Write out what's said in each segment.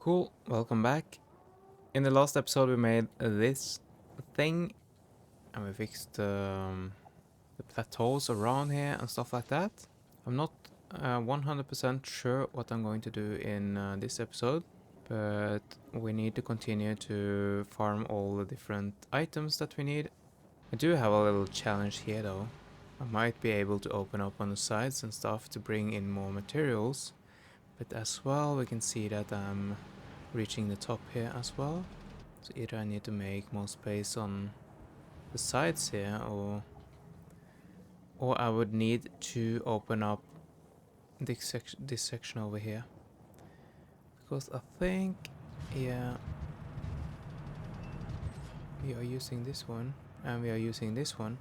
Cool, welcome back. In the last episode we made this thing and we fixed the plateaus around here and stuff like that. I'm not 100% sure what I'm going to do in this episode, but we need to continue to farm all the different items that we need. I do have a little challenge here though. I might be able to open up on the sides and stuff to bring in more materials, but as well we can see that I'm reaching the top here as well. So either I need to make more space on the sides here, or I would need to open up this section over here. Because I think, yeah, we are using this one and we are using this one.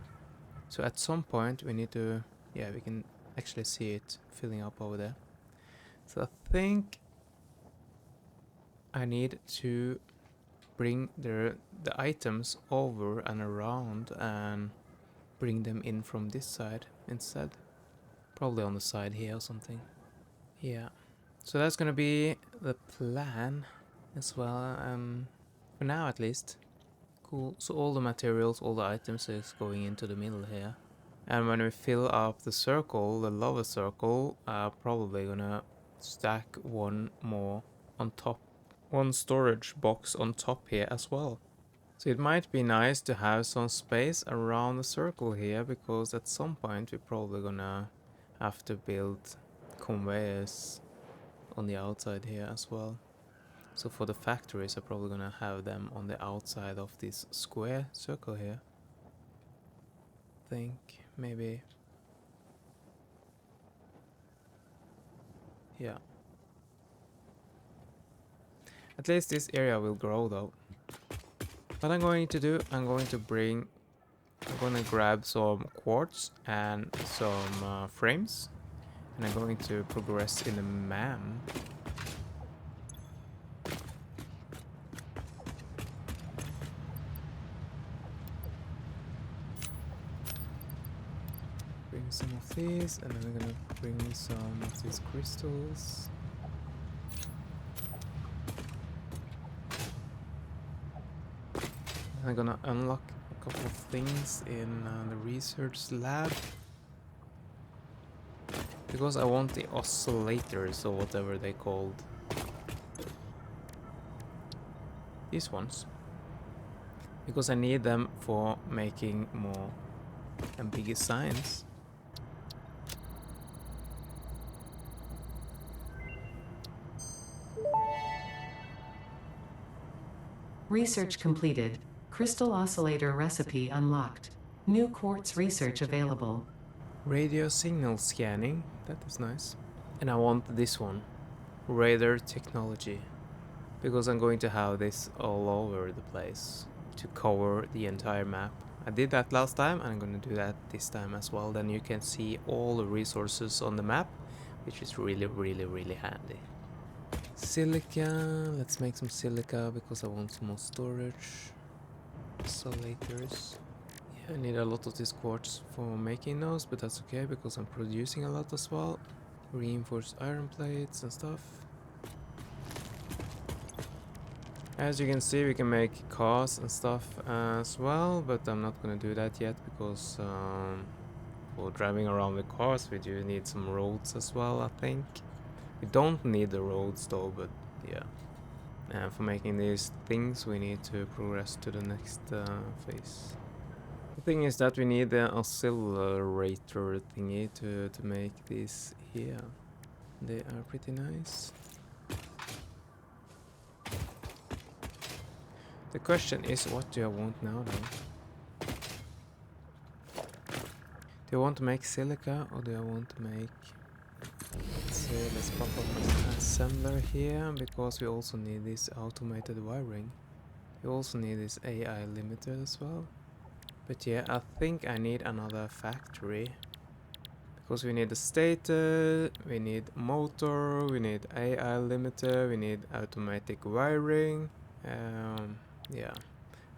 So at some point we need to, yeah, we can actually see it filling up over there. So I think I need to bring the items over and around and bring them in from this side instead. Probably on the side here or something. Yeah. So that's gonna be the plan as well, for now at least. Cool. So all the materials, all the items is going into the middle here. And when we fill up the circle, the lava circle, probably gonna stack one more on top. One storage box on top here as well. So it might be nice to have some space around the circle here, because at some point we're probably gonna have to build conveyors on the outside here as well. So for the factories I'm probably gonna have them on the outside of this square circle here. I think maybe, yeah. At least this area will grow though. What I'm going to do, I'm gonna grab some quartz and some frames, and I'm going to progress in the MAM. Bring some of these, and then I'm gonna bring some of these crystals. I'm gonna unlock a couple of things in the research lab, because I want the oscillators or whatever they called. These ones. Because I need them for making more and bigger signs. Research completed. Crystal oscillator recipe unlocked. New quartz research available. Radio signal scanning, that is nice. And I want this one, radar technology, because I'm going to have this all over the place to cover the entire map. I did that last time and I'm going to do that this time as well. Then you can see all the resources on the map, which is really, really, really handy. Silica, let's make some silica because I want some more storage. Isolators. Yeah, I need a lot of this quartz for making those, but that's okay because I'm producing a lot as well. Reinforced iron plates and stuff. As you can see, we can make cars and stuff as well, but I'm not gonna do that yet because for driving around with cars we do need some roads as well, I think. We don't need the roads though, but yeah. And for making these things we need to progress to the next phase. The thing is that we need the accelerator thingy to make these here. They are pretty nice. The question is, what do I want now though? Do I want to make silica or do I want to make... Let's pop up an assembler here, because we also need this automated wiring. We also need this AI limiter as well. But yeah, I think I need another factory. Because we need a stator, we need motor, we need AI limiter, we need automatic wiring. Yeah.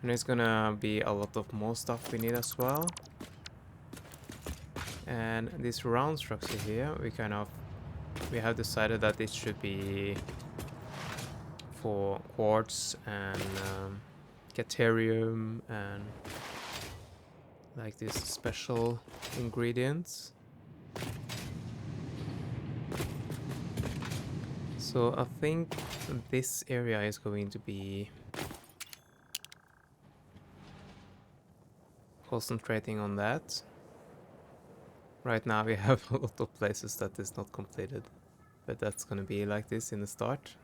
And there's gonna be a lot of more stuff we need as well. And this round structure here, we have decided that it should be for quartz and caterium and like these special ingredients. So I think this area is going to be concentrating on that. Right now we have a lot of places that is not completed, but that's gonna be like this in the start.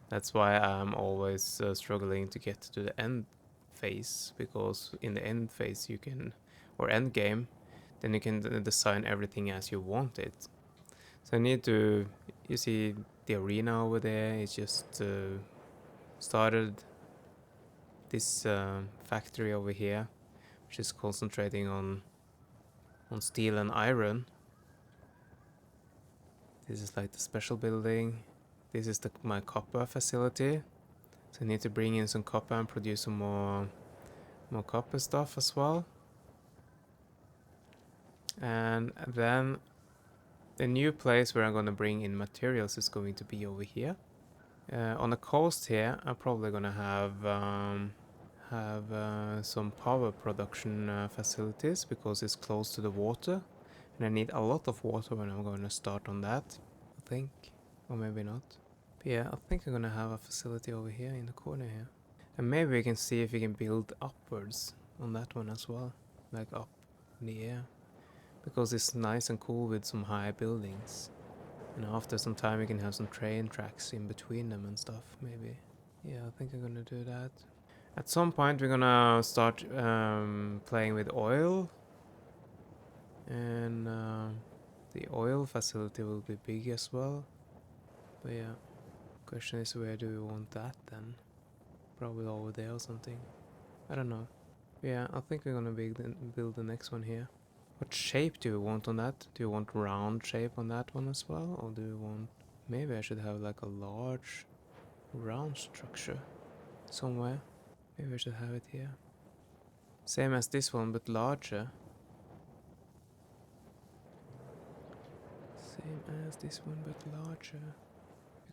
That's why I'm always struggling to get to the end phase, because in the end phase you can, or end game, then you can design everything as you want it. So I need to, you see the arena over there, it's just started this factory over here, which is concentrating on steel and iron. This is like the special building. This is my copper facility. So I need to bring in some copper and produce some more copper stuff as well. And then the new place where I'm gonna bring in materials is going to be over here. On the coast here, I'm probably gonna have some power production facilities because it's close to the water, and I need a lot of water when I'm going to start on that, I think, or maybe not. But yeah, I think I'm gonna have a facility over here in the corner here, and maybe we can see if we can build upwards on that one as well, like up in the air, because it's nice and cool with some high buildings, and after some time we can have some train tracks in between them and stuff, maybe. Yeah, I think I'm gonna do that. At some point we're gonna start playing with oil, and the oil facility will be big as well. But yeah, question is, where do we want that then? Probably over there or something. I don't know. Yeah, I think we're gonna build the next one here. What shape do you want on that? Do you want round shape on that one as well, or do you want... Maybe I should have like a large round structure somewhere. Maybe I should have it here. Same as this one, but larger. Same as this one, but larger.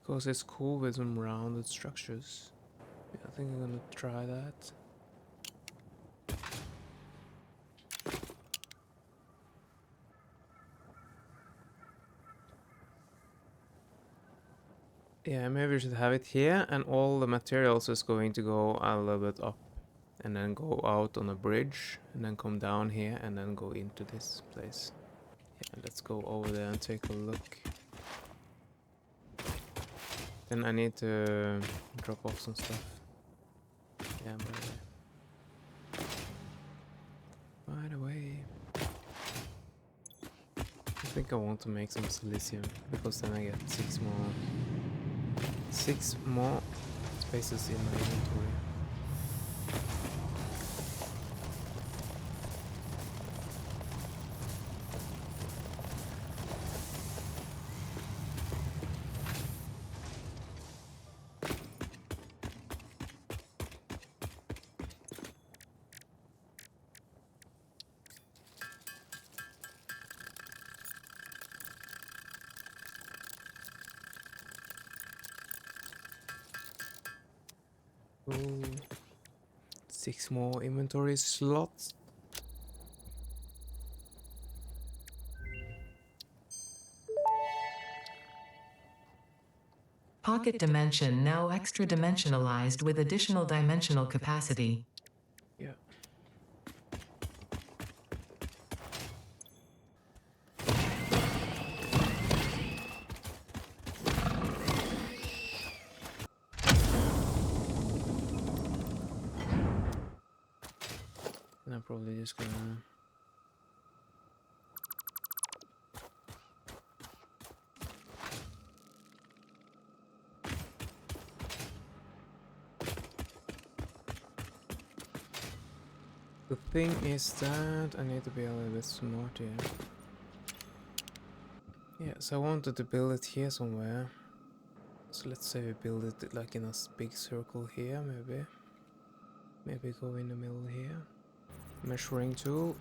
Because it's cool with some rounded structures. Yeah, I think I'm gonna try that. Yeah, maybe we should have it here, and all the materials is going to go a little bit up, and then go out on a bridge, and then come down here, and then go into this place. Yeah, let's go over there and take a look. Then I need to drop off some stuff. Yeah, by the way, I think I want to make some silicium, because then I get 6 more spaces in my inventory. Oh, 6 more inventory slots. Pocket dimension now extra dimensionalized with additional dimensional capacity. Yeah. And I'm probably just gonna... The thing is that I need to be a little bit smart here. Yeah, so I wanted to build it here somewhere. So let's say we build it like in a big circle here, maybe. Maybe go in the middle here. Measuring tool.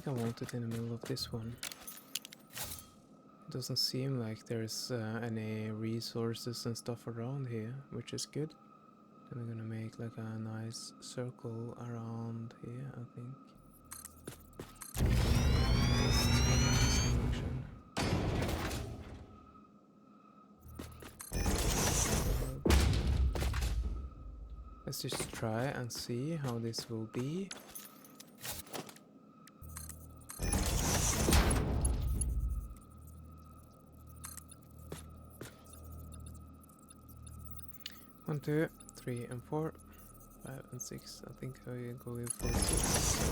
think I want it in the middle of this one. It doesn't seem like there's any resources and stuff around here, which is good. Then we're gonna make like a nice circle around here, I think. Let's turn this direction. Let's just try and see how this will be. One, 2, 3, and 4, 5, and 6. I think I go with for 6.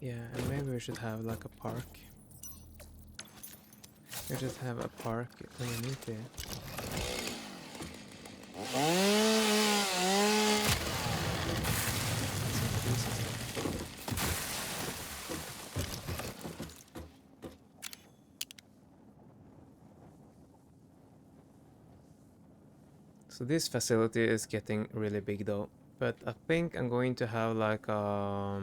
Yeah, and maybe we should have like a park. We just have a park underneath here. So this facility is getting really big though, but I think I'm going to have like a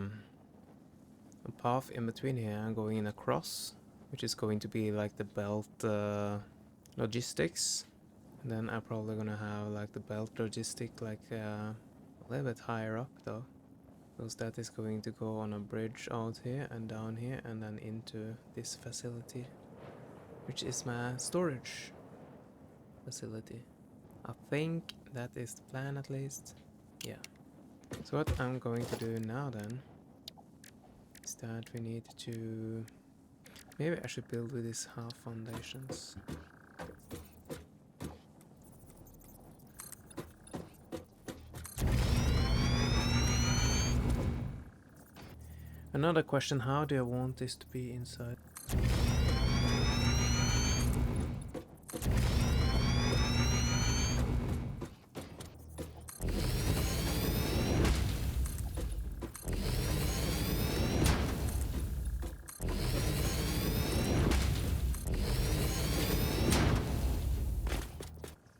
path in between here and going in across, which is going to be like the belt logistics. And then I'm probably gonna have like the belt logistic like a little bit higher up though, because that is going to go on a bridge out here and down here and then into this facility, which is my storage facility. I think that is the plan at least. Yeah. So what I'm going to do now then is that we need to... Maybe I should build with these half foundations. Another question, how do I want this to be inside?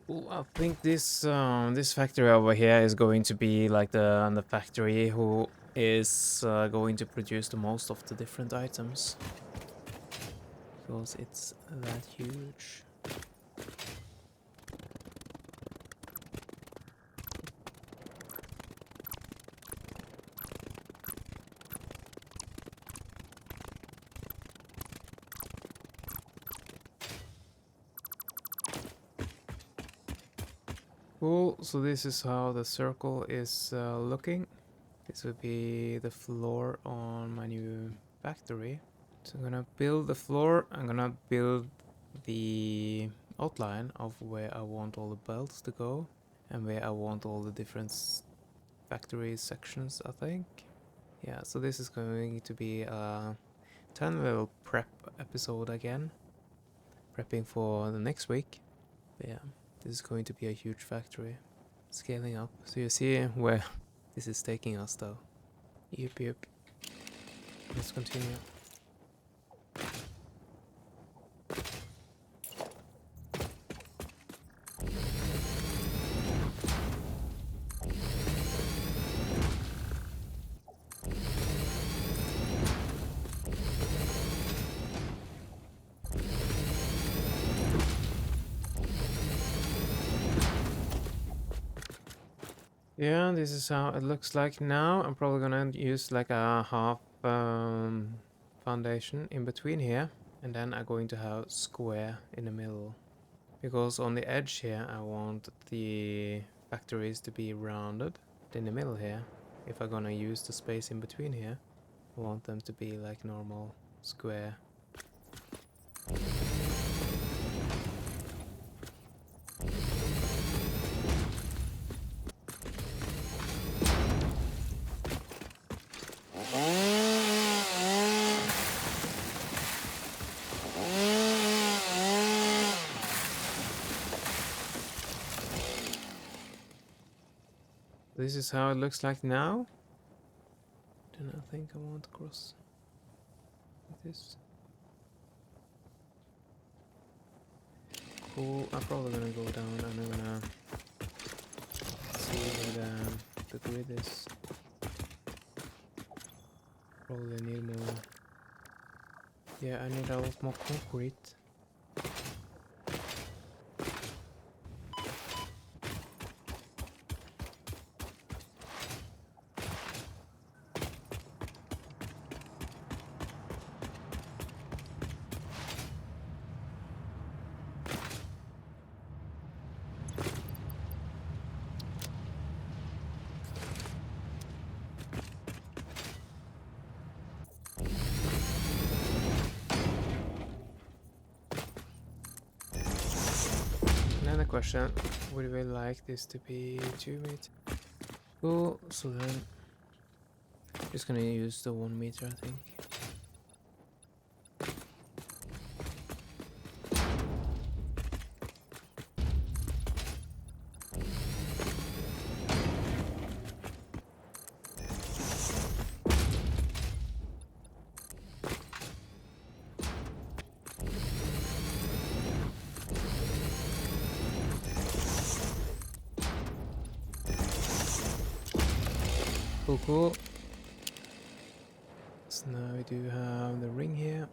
Well, I think this factory over here is going to be like the factory who is going to produce the most of the different items, because it's that huge. Cool, so this is how the circle is looking. This will be the floor on my new factory. So I'm gonna build the floor, I'm gonna build the outline of where I want all the belts to go and where I want all the different factory sections, I think. Yeah, so this is going to be a 10 level prep episode again, prepping for the next week. But yeah, this is going to be a huge factory, scaling up. So you see where this is taking us though. Yep. Let's continue. Yeah, this is how it looks like now. I'm probably gonna use like a half foundation in between here, and then I'm going to have square in the middle, because on the edge here I want the factories to be rounded. In the middle here, if I'm gonna use the space in between here, I want them to be like normal square. This is how it looks like now. Then I think I want to cross like this. Cool. I'm probably gonna go down and I'm gonna see where the grid is. Probably need more. Yeah, I need a lot more concrete. Another question, would we like this to be 2 meters? Cool, so then just gonna use the 1 meter, I think. Cool, cool. So now we do have the ring here.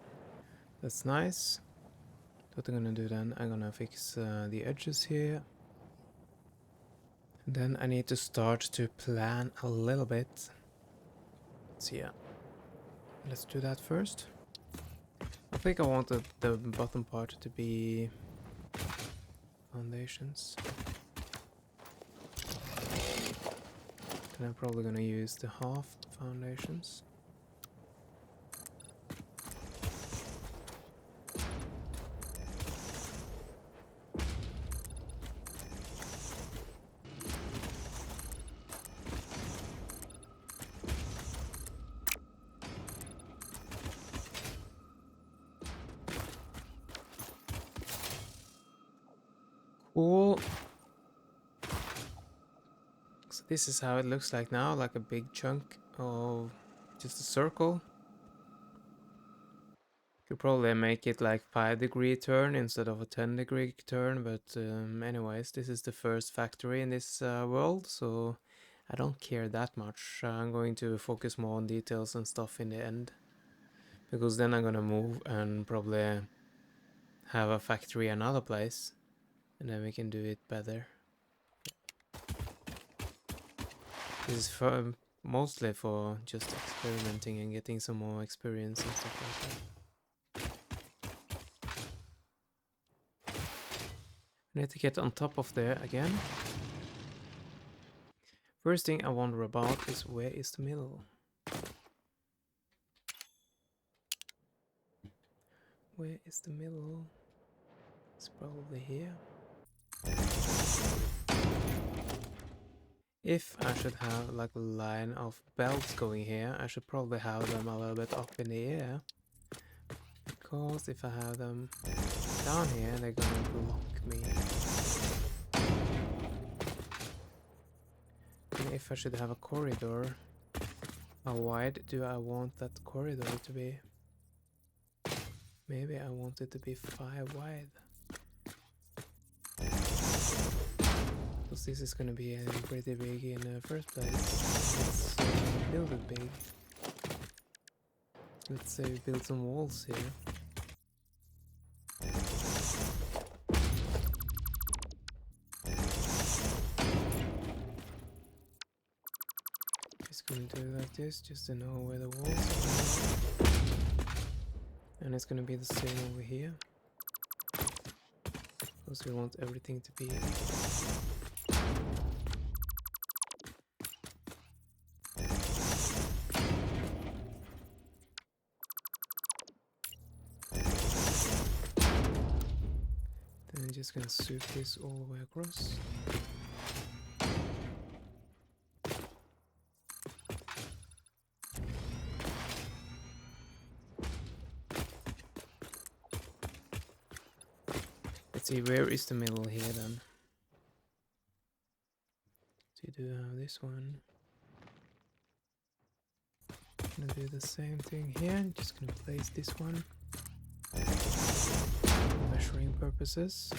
That's nice. What I'm gonna do then, I'm gonna fix the edges here. And then I need to start to plan a little bit. So yeah, let's do that first. I think I wanted the bottom part to be foundations. Then I'm probably gonna use the half foundations. Cool. So this is how it looks like now, like a big chunk of just a circle. Could probably make it like 5-degree turn instead of a 10-degree turn, but anyways, this is the first factory in this world, so I don't care that much. I'm going to focus more on details and stuff in the end, because then I'm gonna move and probably have a factory another place, and then we can do it better. This is for, mostly for just experimenting and getting some more experience and stuff like that. I need to get on top of there again. First thing I wonder about is where is the middle? Where is the middle? It's probably here. If I should have like a line of belts going here, I should probably have them a little bit up in the air. Because if I have them down here, they're gonna block me. And if I should have a corridor, how wide do I want that corridor to be? Maybe I want it to be 5 wide. Because this is gonna be pretty big in the first place. Let's build it big. Let's say we build some walls here. Just gonna do it like this, just to know where the walls are. And it's gonna be the same over here. Because we want everything to be then I'm just gonna soup this all the way across. Let's see, where is the middle here then? So you do have this one. Gonna do the same thing here, just gonna place this one for measuring purposes.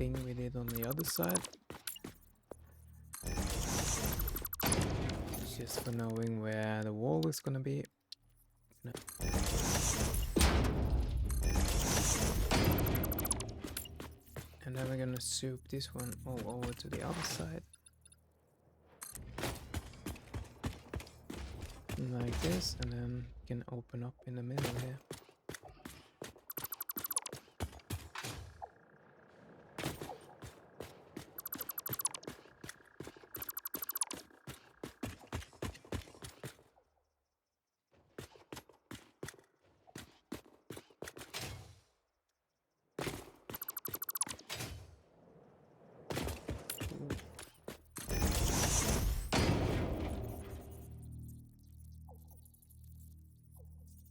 thing we did on the other side. It's just for knowing where the wall is gonna be. And then we're gonna soup this one all over to the other side. Like this, and then you can open up in the middle here.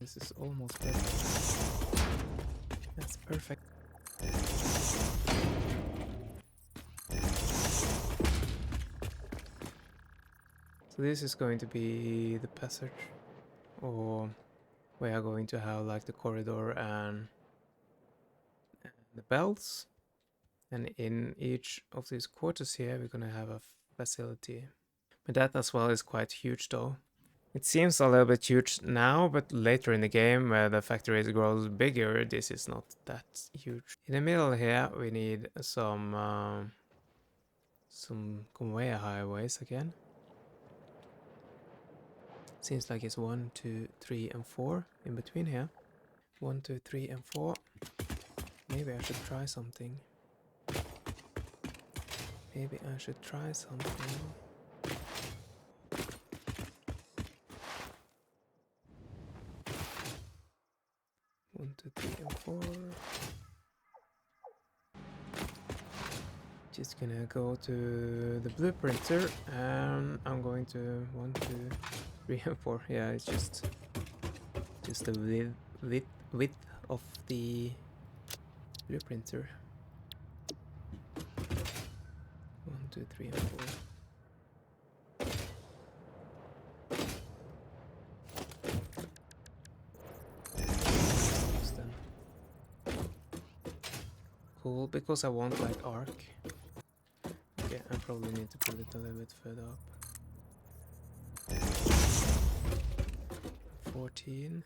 This is almost perfect. That's perfect. So this is going to be the passage, or we are going to have like the corridor and the bells. And in each of these quarters here, we're gonna have a facility. But that as well is quite huge though. It seems a little bit huge now, but later in the game, where the factory grows bigger, this is not that huge. In the middle here, we need some conveyor highways again. Seems like it's 1, 2, 3, and 4 in between here. 1, 2, 3, and 4. Maybe I should try something. Maybe I should try something. 1, 2, 3, and 4. Just gonna go to the blueprinter, and I'm going to 1, 2, 3, and 4. Yeah, it's just the width of the blueprinter. 1, 2, 3, and 4. Cool, because I want like arc. Okay, I probably need to put it a little bit further up. 14.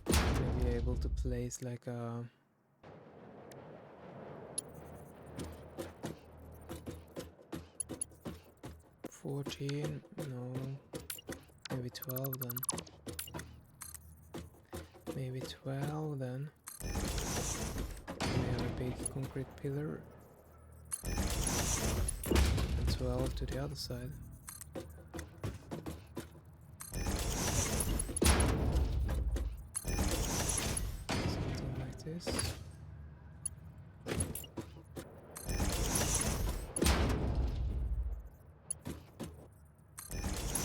Maybe able to place like a 14, no, maybe 12 then. Maybe 12 then. We have a big concrete pillar. And 12 to the other side. Something like this.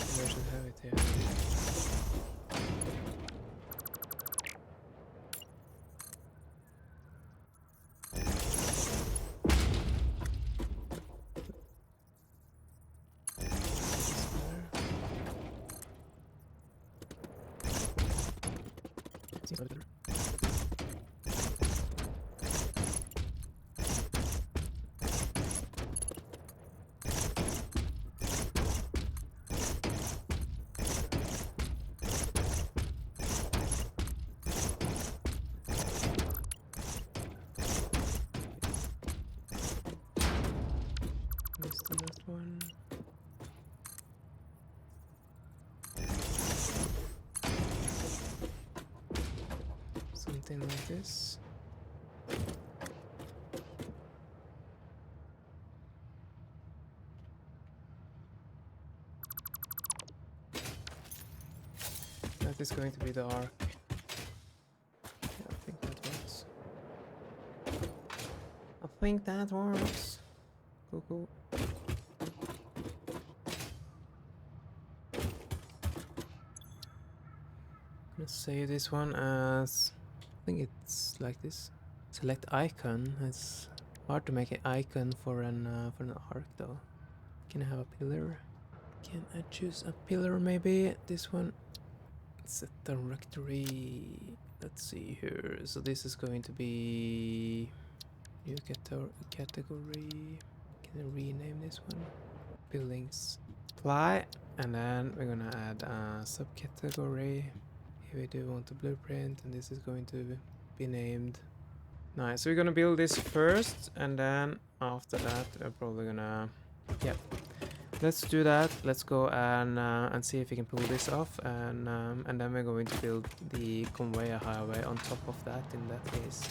Maybe I should have it here. Seems better. Missed the last one. Something like this. That is going to be the arc. Yeah, I think that works. I think that works. Cool, cool. Let's save this one as, I think it's like this. Select icon. It's hard to make an icon for an arc though. Can I have a pillar? Can I choose a pillar maybe? This one. Set directory. Let's see here. So this is going to be, New category. Can I rename this one? Buildings. Apply, and then we're gonna add a subcategory. Here we do want a blueprint, and this is going to be named. Nice. So we're gonna build this first, and then after that, we're probably gonna, yeah. Let's do that. Let's go and see if we can pull this off, and then we're going to build the conveyor highway on top of that. In that case,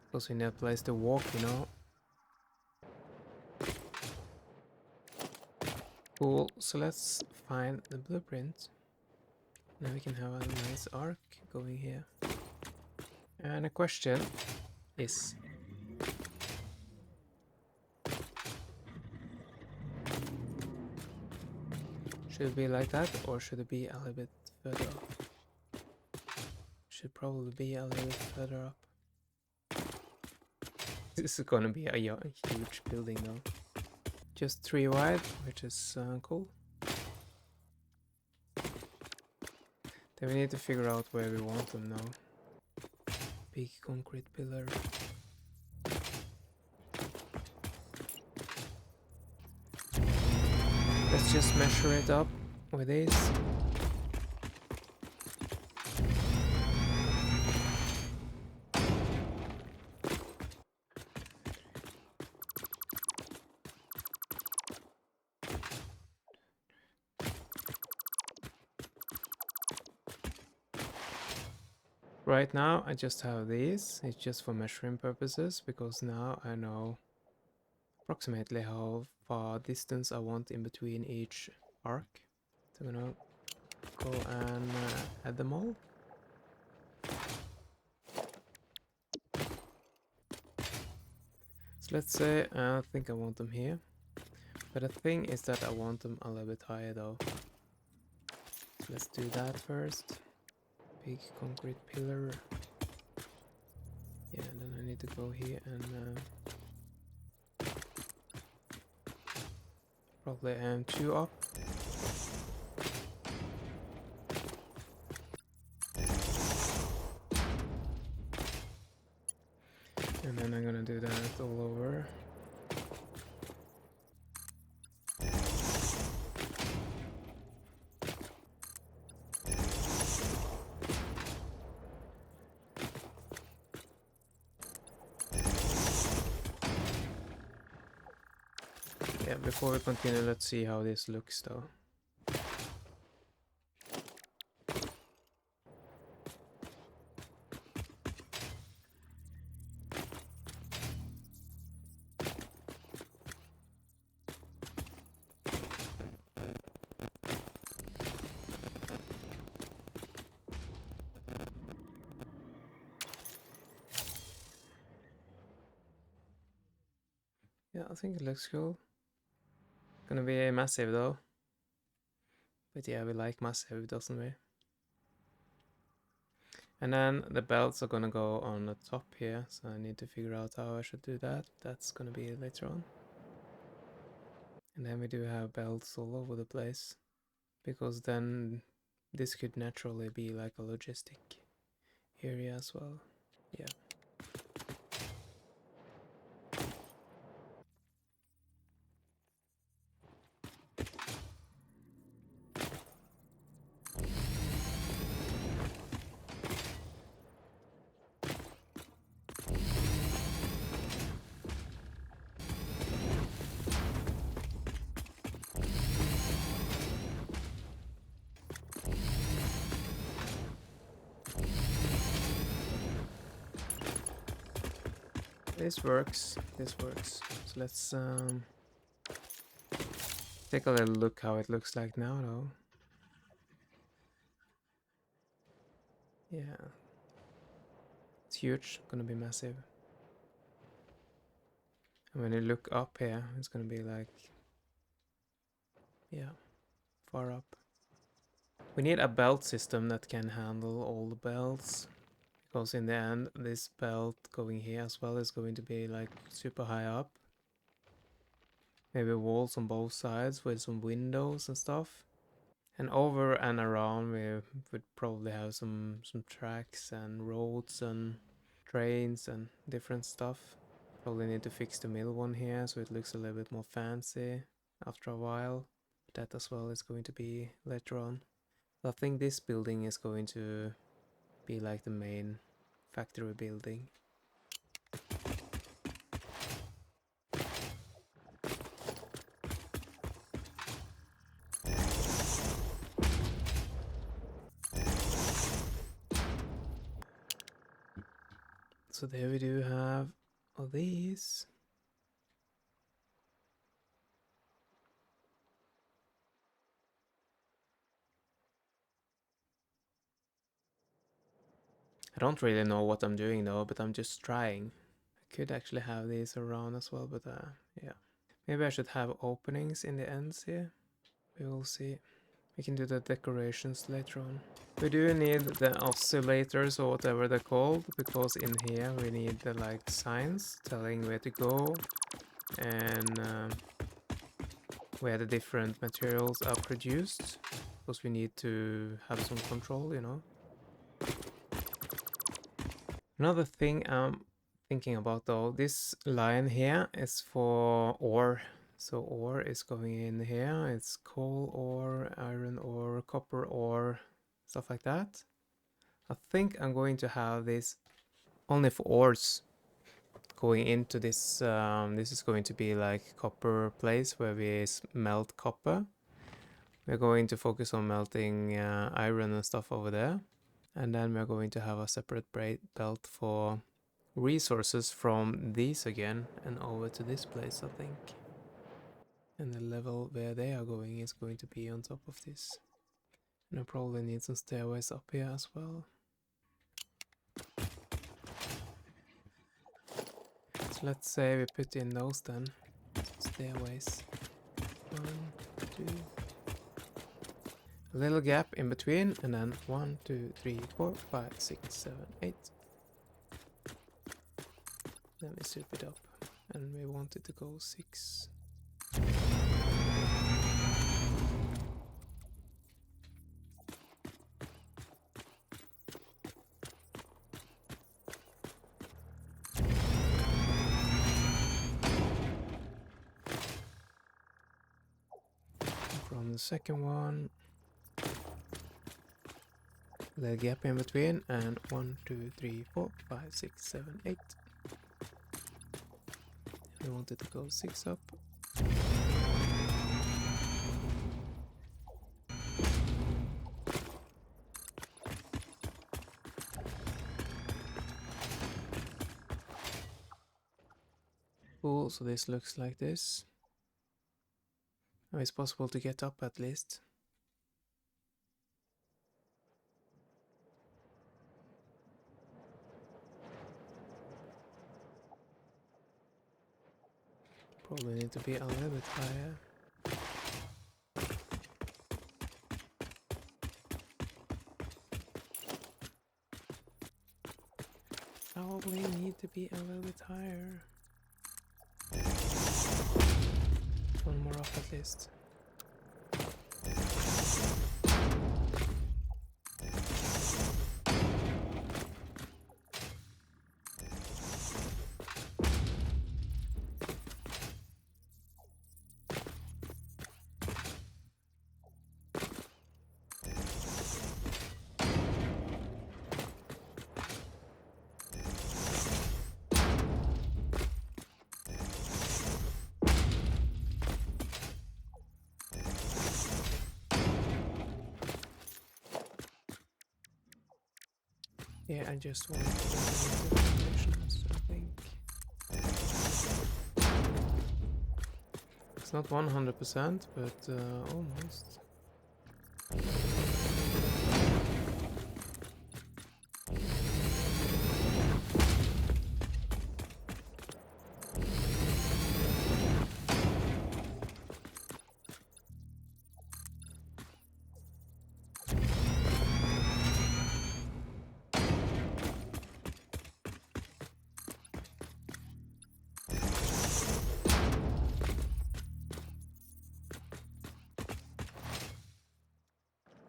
because we need a place to walk, you know. Cool. So let's find the blueprint. Now we can have a nice arc going here. And a question is, should it be like that, or should it be a little bit further up? Should probably be a little bit further up. This is gonna be a huge building though. Just 3 wide, which is cool. Then we need to figure out where we want them now. Big concrete pillar. Let's just measure it up with this. Right now I just have these, it's just for measuring purposes, because now I know approximately how far distance I want in between each arc. So I'm gonna go and add them all. So let's say I think I want them here, but the thing is that I want them a little bit higher though. So let's do that first. Big concrete pillar. Yeah, and then I need to go here and probably 2 up. And then I'm gonna do that all over. Yeah, before we continue, let's see how this looks though. Yeah, I think it looks cool. Gonna be massive though. But yeah, we like massive, doesn't we? And then the belts are gonna go on the top here, so I need to figure out how I should do that. That's gonna be later on. And then we do have belts all over the place, because then this could naturally be like a logistic area as well. Yeah. This works. This works. So let's take a little look how it looks like now though. Yeah. It's huge, gonna be massive. And when you look up here, it's gonna be like, yeah, far up. We need a belt system that can handle all the belts, because in the end, this belt going here as well is going to be like super high up. Maybe walls on both sides with some windows and stuff. And over and around we would probably have some tracks and roads and trains and different stuff. Probably need to fix the middle one here so it looks a little bit more fancy after a while. That as well is going to be later on. I think this building is going to be like the main factory building. So there we do have all these. I don't really know what I'm doing though, but I'm just trying. I could actually have these around as well, but yeah. Maybe I should have openings in the ends here. We will see. We can do the decorations later on. We do need the oscillators or whatever they're called, because in here we need the like signs telling where to go and where the different materials are produced, because we need to have some control, you know. Another thing I'm thinking about though, this line here is for ore. So ore is going in here. It's coal ore, iron ore, copper ore, stuff like that. I think I'm going to have this only for ores going into this. This is going to be like copper place where we melt copper. We're going to focus on melting iron and stuff over there. And then we're going to have a separate belt for resources from these again and over to this place, I think. And the level where they are going is going to be on top of this. And I probably need some stairways up here as well. So let's say we put in those then. Stairways. 1, 2. A little gap in between, and then 1, 2, 3, 4, 5, 6, 7, 8. Then we soup it up. And we want it to go 6. From the second one, the gap in between, and 1, 2, 3, 4, 5, 6, 7, 8. We want it to go 6 up. Cool, so this looks like this. Now it's possible to get up at least. Probably need to be a little bit higher. Probably need to be a little bit higher. One more up at least. Yeah, I just want to go into the directions, I think. It's not 100%, but almost.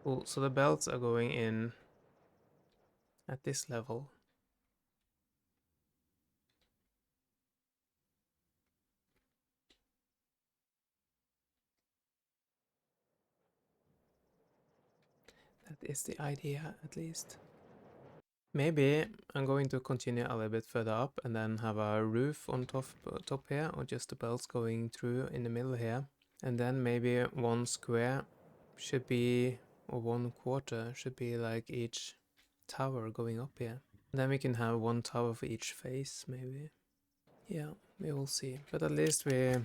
Cool, so the belts are going in at this level. That is the idea, at least. Maybe I'm going to continue a little bit further up and then have a roof on top here, or just the belts going through in the middle here. And then maybe one square should be, or 1/4 should be like each tower going up here. And then we can have one tower for each face, maybe. Yeah, we will see. But at least we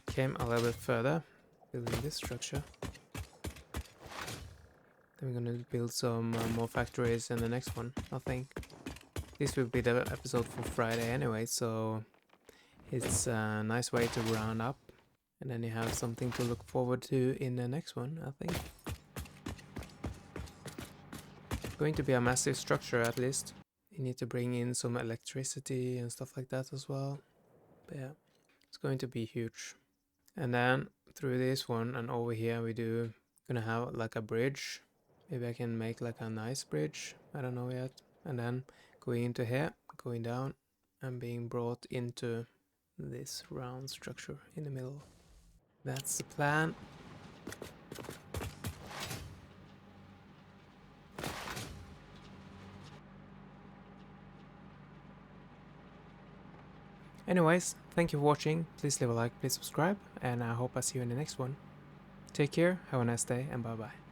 came a little bit further building this structure. Then we're gonna build some more factories in the next one, I think. This will be the episode for Friday anyway, so it's a nice way to round up. And then you have something to look forward to in the next one, I think. It's going to be a massive structure at least. You need to bring in some electricity and stuff like that as well. But yeah, it's going to be huge. And then through this one and over here we do gonna have like a bridge. Maybe I can make like a nice bridge, I don't know yet. And then going into here, going down and being brought into this round structure in the middle. That's the plan. Anyways, thank you for watching. Please leave a like, please subscribe, and I hope I see you in the next one. Take care, have a nice day, and bye bye.